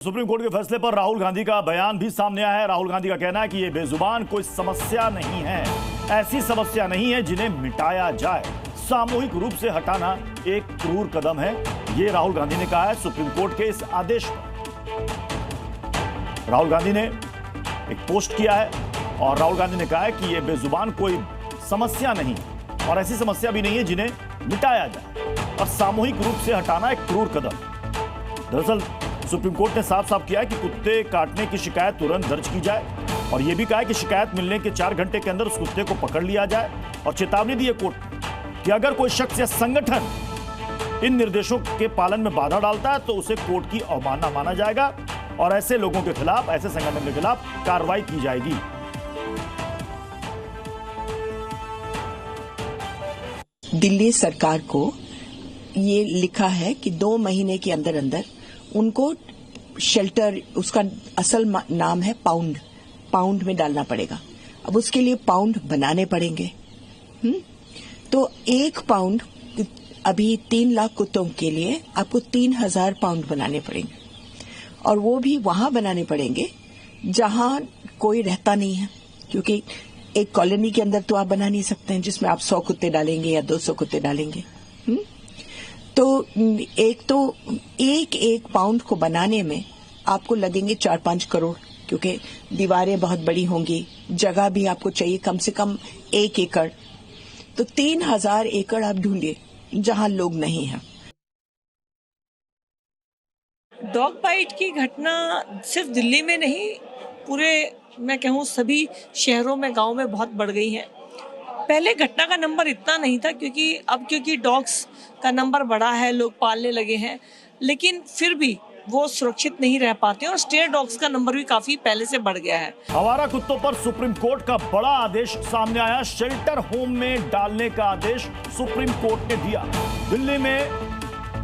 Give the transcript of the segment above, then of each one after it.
Supreme court के फैसले पर राहुल गांधी का बयान भी सामने आया है। राहुल गांधी का कहना है कि ये बेजुबान कोई समस्या नहीं है, ऐसी समस्या नहीं है जिन्हें मिटाया जाए। सामूहिक रूप से हटाना एक क्रूर कदम है, ये राहुल गांधी ने कहा है सुप्रीम कोर्ट के इस आदेश पर। राहुल गांधी ने एक पोस्ट किया है और राहुल गांधी ने कहा है कि ये बेजुबान कोई समस्या नहीं और ऐसी समस्या भी नहीं है जिन्हें मिटाया जाए, और सामूहिक रूप से हटाना एक क्रूर कदम। दरअसल सुप्रीम कोर्ट ने साफ साफ किया है कि कुत्ते काटने की शिकायत तुरंत दर्ज की जाए, और यह भी कहा है कि शिकायत मिलने के 4 घंटे के अंदर उस कुत्ते को पकड़ लिया जाए, और चेतावनी दी है कोर्ट ने कि अगर कोई शख्स या संगठन इन निर्देशों के पालन में बाधा डालता है तो उसे कोर्ट की अवमानना माना जाएगा और ऐसे लोगों के खिलाफ, ऐसे संगठन के खिलाफ कार्रवाई की जाएगी। दिल्ली सरकार को ये लिखा है कि 2 महीने के अंदर अंदर उनको शेल्टर, उसका असल नाम है पाउंड में डालना पड़ेगा। अब उसके लिए पाउंड बनाने पड़ेंगे। तो 1 पाउंड, अभी 3 लाख कुत्तों के लिए आपको 3000 पाउंड बनाने पड़ेंगे, और वो भी वहां बनाने पड़ेंगे जहां कोई रहता नहीं है, क्योंकि एक कॉलोनी के अंदर तो आप बना नहीं सकते हैं जिसमें आप 100 कुत्ते डालेंगे या 200 कुत्ते डालेंगे। तो एक पाउंड को बनाने में आपको लगेंगे 4-5 करोड़, क्योंकि दीवारें बहुत बड़ी होंगी, जगह भी आपको चाहिए कम से कम 1 एकड़। तो 3000 एकड़ आप ढूंढिए जहां लोग नहीं हैं। डॉग बाइट की घटना सिर्फ दिल्ली में नहीं, पूरे मैं कहूँ सभी शहरों में, गांव में बहुत बढ़ गई है। पहले घटना का नंबर इतना नहीं था, क्योंकि डॉग्स का नंबर बढ़ा है, लोग पालने लगे हैं, लेकिन फिर भी वो सुरक्षित नहीं रह पाते और स्ट्रे डॉग्स का नंबर भी काफी पहले से बढ़ गया है। आवारा कुत्तों पर सुप्रीम कोर्ट का बड़ा आदेश सामने आया। शेल्टर होम में डालने का आदेश सुप्रीम कोर्ट ने दिया। दिल्ली में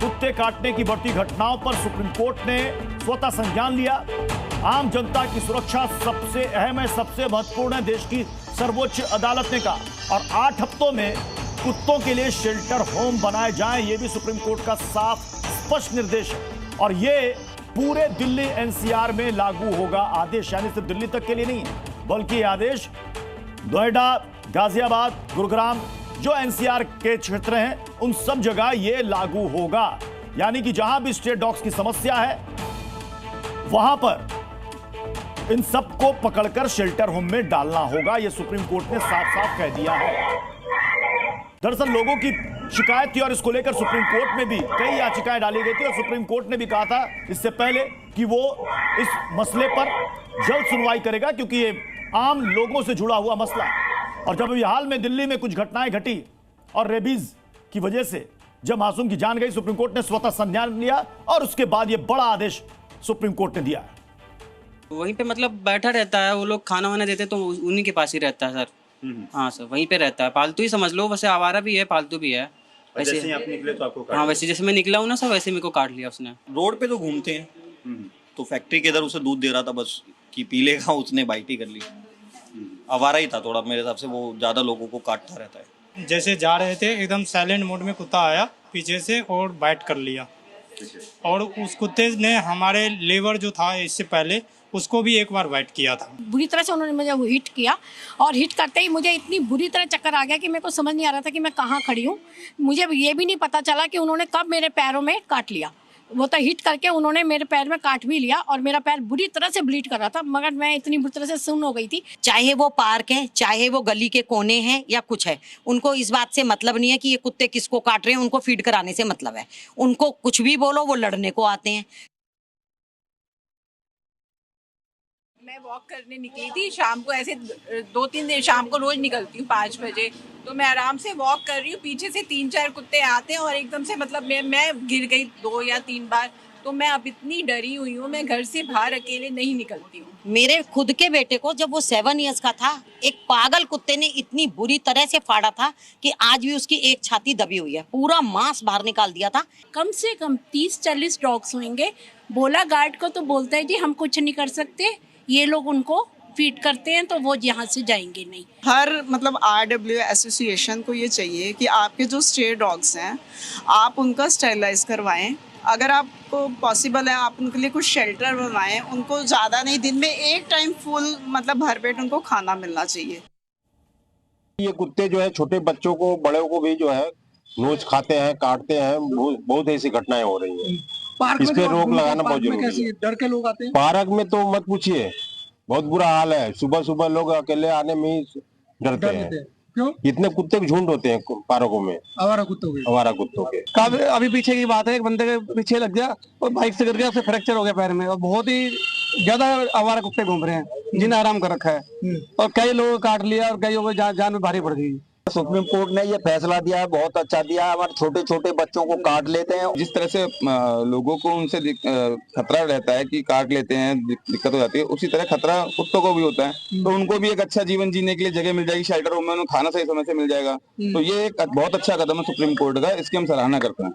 कुत्ते काटने की बढ़ती घटनाओं पर सुप्रीम कोर्ट ने स्वतः संज्ञान लिया। आम जनता की सुरक्षा सबसे अहम है, सबसे महत्वपूर्ण है, देश की सर्वोच्च अदालत ने कहा, और 8 हफ्तों में कुत्तों के लिए शेल्टर होम बनाए जाएं, यह भी सुप्रीम कोर्ट का साफ स्पष्ट निर्देश है, और यह पूरे दिल्ली एनसीआर में लागू होगा आदेश। यानी सिर्फ दिल्ली तक के लिए नहीं, बल्कि आदेश नोएडा, गाजियाबाद, गुरुग्राम, जो एनसीआर के क्षेत्र हैं, उन सब जगह यह लागू होगा। यानी कि जहां भी स्ट्रे डॉग्स की समस्या है वहां पर इन सबको पकड़कर शेल्टर होम में डालना होगा, यह सुप्रीम कोर्ट ने साफ साफ कह दिया है। दरअसल लोगों की शिकायत थी और इसको लेकर सुप्रीम कोर्ट में भी कई याचिकाएं डाली गई थी, और सुप्रीम कोर्ट ने भी कहा था इससे पहले कि वो इस मसले पर जल्द सुनवाई करेगा, क्योंकि ये आम लोगों से जुड़ा हुआ मसला है। और जब अभी हाल में दिल्ली में कुछ घटनाएं घटी और रेबीज की वजह से जब मासूम की जान गई, सुप्रीम कोर्ट ने स्वतः संज्ञान लिया और उसके बाद ये बड़ा आदेश सुप्रीम कोर्ट ने दिया है। वहीं पे मतलब बैठा रहता है, वो लोग खाना वाना देते तो उन्हीं के पास ही रहता है सर। हाँ सर, वहीं पे रहता है, पालतू ही समझ लो, वैसे आवारा भी है, पालतू भी है। वैसे जैसे आप निकले तो आपको काट हाँ, वैसे जैसे मैं निकला हूँ ना सर, वैसे मेरे को काट लिया उसने। रोड पे तो घूमते हैं, तो फैक्ट्री के इधर उसे दूध दे रहा था, बस कि पी लेगा, उसने बाइट ही कर ली। आवारा ही था थोड़ा मेरे हिसाब से, वो ज्यादा लोगों को काटता रहता है। जैसे जा रहे थे, एकदम साइलेंट मोड में कुत्ता आया पीछे से और बाइट कर लिया, और उस कुत्ते ने हमारे लेबर जो था इससे पहले उसको भी एक बार बाइट किया था। बुरी तरह से उन्होंने मुझे हिट किया, और हिट करते ही मुझे इतनी बुरी तरह चक्कर आ गया कि मेरे को समझ नहीं आ रहा था कि मैं कहाँ खड़ी हूँ। मुझे ये भी नहीं पता चला कि उन्होंने कब मेरे पैरों में काट लिया। वो तो हिट करके उन्होंने मेरे पैर में काट भी लिया, और मेरा पैर बुरी तरह से ब्लीड कर रहा था, मगर मैं इतनी बुरी तरह से सुन्न हो गई थी। चाहे वो पार्क है, चाहे वो गली के कोने हैं या कुछ है, उनको इस बात से मतलब नहीं है कि ये कुत्ते किसको काट रहे हैं, उनको फीड कराने से मतलब है। उनको कुछ भी बोलो, वो लड़ने को आते हैं। मैं वॉक करने निकली थी शाम को, ऐसे 2-3 दिन शाम को रोज निकलती हूँ 5 बजे, तो मैं आराम से वॉक कर रही हूँ, पीछे से 3-4 कुत्ते आते हैं और एकदम से मतलब मैं गिर गई 2 या 3 बार। तो मैं अब इतनी डरी हुई हूँ, मैं घर से बाहर अकेले नहीं निकलती हूँ। मेरे खुद के बेटे को जब वो 7 इयर्स का था, एक पागल कुत्ते ने इतनी बुरी तरह से फाड़ा था कि आज भी उसकी एक छाती दबी हुई है, पूरा मांस बाहर निकाल दिया था। कम से कम 30-40 डॉग्स होंगे। बोला गार्ड को, तो बोलता है जी हम कुछ नहीं कर सकते, ये लोग उनको फीड करते हैं तो वो यहाँ से जाएंगे नहीं। हर मतलब RW एसोसिएशन को ये चाहिए कि आपके जो स्ट्रे डॉग्स हैं आप उनका स्टेरिलाइज करवाएं, अगर आपको पॉसिबल है आप उनके लिए कुछ शेल्टर बनवाएं, उनको ज़्यादा नहीं, दिन में एक टाइम फुल मतलब भरपेट उनको खाना मिलना चाहिए। ये कुत्ते जो है छोटे बच्चों को बड़ों को भी जो है नोच खाते हैं, काटते हैं, बहुत ऐसी घटनाएं हो रही हैं। इस पे रोक लगाना बहुत जरूरी है। डर के लोग आते हैं पार्क में तो मत पूछिए, बहुत बुरा हाल है। सुबह सुबह लोग अकेले आने में ही डरते हैं। क्यों? इतने कुत्ते के झुंड होते हैं पार्कों में, आवारा कुत्तों के। काफी अभी पीछे की बात है, एक बंदे के पीछे लग गया और बाइक से गिर गया, उसे फ्रैक्चर हो गया पैर में, और बहुत ही ज्यादा आवारा कुत्ते घूम रहे हैं जिन्हें आराम कर रखा है, और कई लोगों को काट लिया और कई को जान में भारी पड़ गई। सुप्रीम कोर्ट ने ये फैसला दिया है, बहुत अच्छा दिया है। हमारे छोटे छोटे बच्चों को काट लेते हैं। जिस तरह से लोगों को उनसे खतरा रहता है कि काट लेते हैं, दिक्कत हो जाती है, उसी तरह खतरा कुत्तों को भी होता है। तो उनको भी एक अच्छा जीवन जीने के लिए जगह मिल जाएगी शेल्टर होम में, उन्हें खाना सही समय से मिल जाएगा। तो ये एक बहुत अच्छा कदम है सुप्रीम कोर्ट का, इसकी हम सराहना करते हैं।